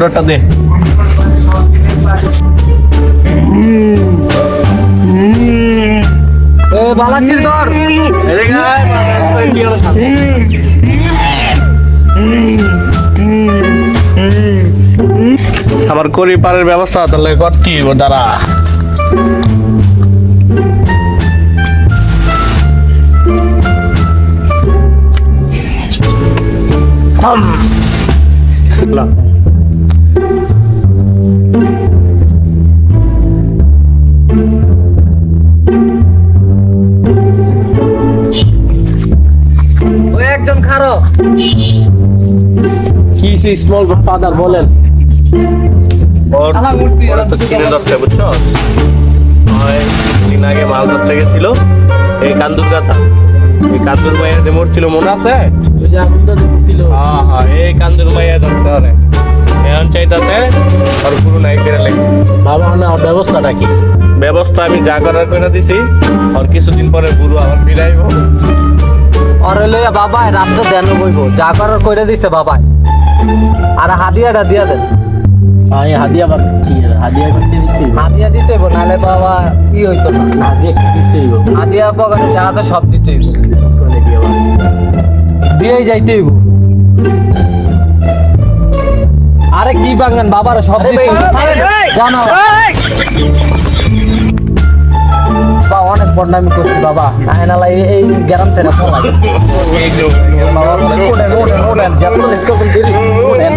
অর্ডারটা দে। বালাসির ধর আমার করি পারের ব্যবস্থা তাহলে করতে হইব, দাঁড়া। ওই একজন খারো কি স্মল ফাদার বলেন। ওর তো কিনে ধরছে, বুঝছো? দিন আগে মাল ধরতে গেছিল এই কান্দুর গাথা, এই কান্দুর মাইয়া যে মরছিল মনে আছে? হ্যাঁ হ্যাঁ, এই কান্দুর মাইয়া ধরছে ওরে। এখন চাইতাছে ওর পুরো নাই ফেরা লাগে। বাবা না, ওর ব্যবস্থাটা কি? ব্যবস্থা আমি যা করার করে দিছি, আর কিছুদিন পরে বুড়ো আবার ফিরাইব। আর লইয়া বাবাই রাত্রে দেন বইব, যা করার কইরা দিছে বাবাই। আর হাদিয়াটা দিয়া দেন। হাদিয়া আবার কি? হাদিয়া করতে দিচ্ছি, হাদিয়া দিতে হইব, নাহলে বাবা কি হইতো না। হাদিয়া দিতে হইব, হাদিয়া পকেটে যা আছে সব দিতে হইব, দিয়েই যাইতে হইব। আরে কি বাঙ্গান বাবার সব দিতে হইব, জানো বা অনেক বদনামি করছি বাবা। নাহলে এই গ্রাম ছেড়ে ফোন লাগে বাবা। ওঠেন ওঠেন ওঠেন, যত লিখতে দেরি ওঠেন।